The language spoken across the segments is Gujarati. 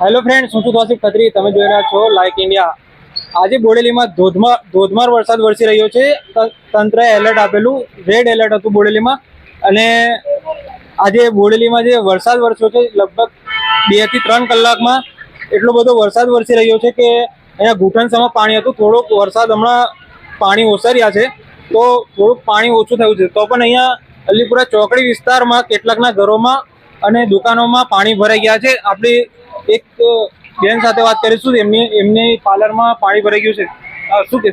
હેલો ફ્રેન્ડ્સ, હું છું તૌસિફ ખત્રી. તમે જોઈ રહ્યા છો લાઈક ઇન્ડિયા. આજે બોડેલીમાં ધોધમાર વરસાદ વરસી રહ્યો છે. તંત્રએ એલર્ટ આપેલું, રેડ એલર્ટ હતું બોડેલીમાં. અને આજે બોડેલીમાં જે વરસાદ વરસ્યો છે, લગભગ 2 થી 3 કલાકમાં એટલો બધો વરસાદ વરસી રહ્યો છે કે અહીંયા ઘૂંટણસમાં પાણી હતું. થોડોક વરસાદ હમણાં પાણી ઓસર્યા છે, તો થોડુંક પાણી ઓછું થયું છે. તો પણ અહીંયા અલીપુરા ચોકડી વિસ્તારમાં કેટલાકના ઘરોમાં અને દુકાનોમાં પાણી ભરાઈ ગયા છે. આપણી એક બેન સાથે વાત કરીશું. એમની પાર્લરમાં પાણી ભરાઈ ગયું છે. શું કે?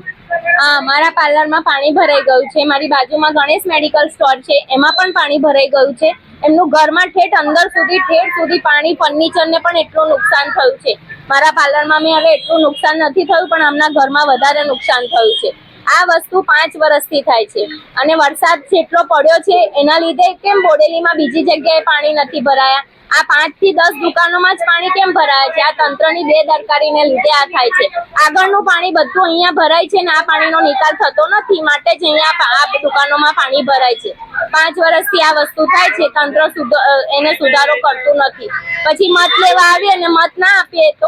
હા, મારા પાર્લરમાં પાણી ભરાઈ ગયું છે. મારી બાજુમાં ગણેશ મેડિકલ સ્ટોર છે, એમાં પણ પાણી ભરાઈ ગયું છે. એમનું ઘરમાં ઠેઠ અંદર સુધી પાણી, ફર્નિચરને પણ એટલું નુકસાન થયું છે. મારા પાર્લરમાં મેં હવે એટલું નુકસાન નથી થયું, પણ આમના ઘરમાં વધારે નુકસાન થયું છે. આ વસ્તુ 5 વર્ષથી થાય છે અને વરસાદ જેટલો પડ્યો છે એના લીધે કેમ બોડેલીમાં બીજી જગ્યાએ પાણી નથી ભરાયા? આ 5 થી 10 દુકાનોમાં જ પાણી કેમ ભરાય છે? આ તંત્રની બેદરકારીને લીધે આ થાય છે. આગળનું પાણી બધું અહીંયા ભરાય છે ને આ પાણીનો નિકાલ થતો નથી, માટે જ અહીંયા આ દુકાનોમાં પાણી ભરાય છે. 5 વર્ષથી આ વસ્તુ થાય છે. તંત્ર એને સુધારો કરતું નથી. પછી મત લેવા આવીએ અને મત ના આપીએ તો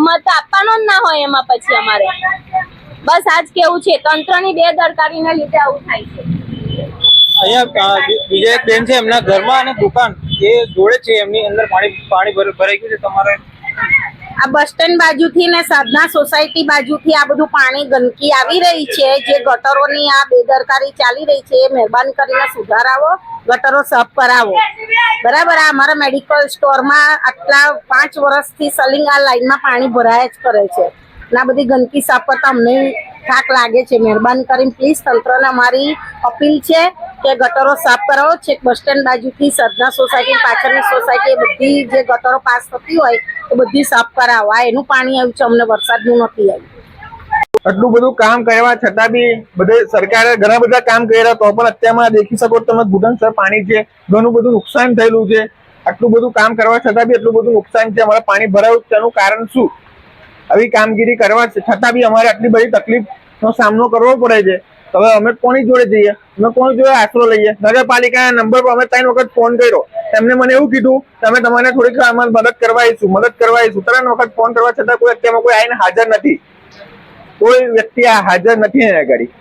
મત આપવાનો જ ના હોય એમાં. પછી અમારે બસ આજ કેવું છે, તંત્રની બેદરકારીને લીધે આવું થાય છે. અહીંયા બીજા એક બેન છે, એમના ઘરમાં અને દુકાન એ જોડે છે, એમની અંદર પાણી ભરાઈ ગયું છે. તમારે આ બસ સ્ટેન્ડ બાજુથી ને સાધના સોસાયટી બાજુથી આ બધું પાણી, ગંદકી આવી રહી છે. જે ગટરોની આ બેદરકારી ચાલી રહી છે, એ મહેરબાની કરીને સુધારાવો, ગટરો સાફ કરાવો. બરાબર. આ અમારા મેડિકલ સ્ટોરમાં આટલા 5 વર્ષથી સલિંગ આ લાઈનમાં પાણી ભરાયા જ કરે છે. આ બધી ગંદકી સાફ કરતા અમને થાક લાગે છે. મહેરબાની કરીને પ્લીઝ તંત્રને અમારી અપીલ છે કે ગટરો સાફ કરાવો. છેક બસ સ્ટેન્ડ બાજુથી સાધના સોસાયટી પાછળની સોસાયટી બધી જે ગટરો પાસ થતી હોય એ બધી સાફ કરાવો. આ એનું પાણી આવ્યું છે, અમને વરસાદનું નથી આવ્યું. આટલું બધું કામ કરવા છતાં બી બધે સરકારે ઘણા બધા કામ કર્યા, તો પણ અત્યારમાં દેખી શકો તમે ઘૂંટણસર પાણી છે, ઘણું બધું નુકસાન થયેલું છે. આટલું બધું કામ કરવા છતાં બી એટલું બધું નુકસાન છે. અમારે પાણી ભરાયું, તેનું કારણ શું? આવી કામગીરી કરવા છતાં બી અમારે આટલી બધી તકલીફનો સામનો કરવો પડે છે. તો હવે અમે કોની જોડે જઈએ? અમે કોની જોડે આશરો લઈએ? નગરપાલિકાના નંબર પર અમે 3 વખત ફોન કર્યો. એમને મને એવું કીધું કે અમે તમારે થોડીક અમારે મદદ કરવા આવીશું. 3 વખત ફોન કરવા છતાં કોઈ અત્યારમાં કોઈ આવીને હાજર નથી. કોઈ વ્યક્તિ હાજર નથી એના ગાડી.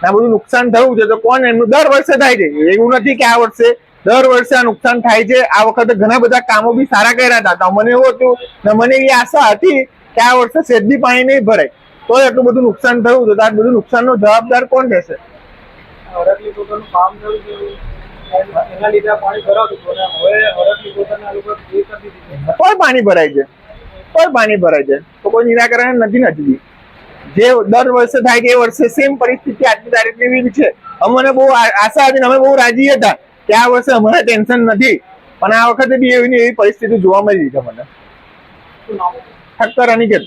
આ બધું નુકસાન થયું છે તો કોણ એમનું દર વર્ષે થાય છે. એવું નથી કે આ વર્ષે, દર વર્ષે આ નુકસાન થાય છે. આ વખતે ઘણા બધા કામો બી સારા કર્યા હતા. તો મને એવું હતું ને મને એવી આશા હતી કે આ વર્ષે સેજ પાણી નહીં ભરાય, તો એટલું બધું નુકસાન થયું છે. તો આ બધું નુકસાનનો જવાબદાર કોણ રહેશે? કોઈ પાણી ભરાય છે, કોઈ પાણી ભરાય છે તો કોઈ નિરાકરણ નથી. જે દર વર્ષે થાય કે એ વર્ષે સેમ પરિસ્થિતિ આજની તારીખની છે. અમને બહુ આશા હતી, અમે બહુ રાજી હતા કે આ વર્ષે અમારે ટેન્શન નથી, પણ આ વખતે બી એવી પરિસ્થિતિ જોવા મળી છે મને. ઠક્કર અનિકેત.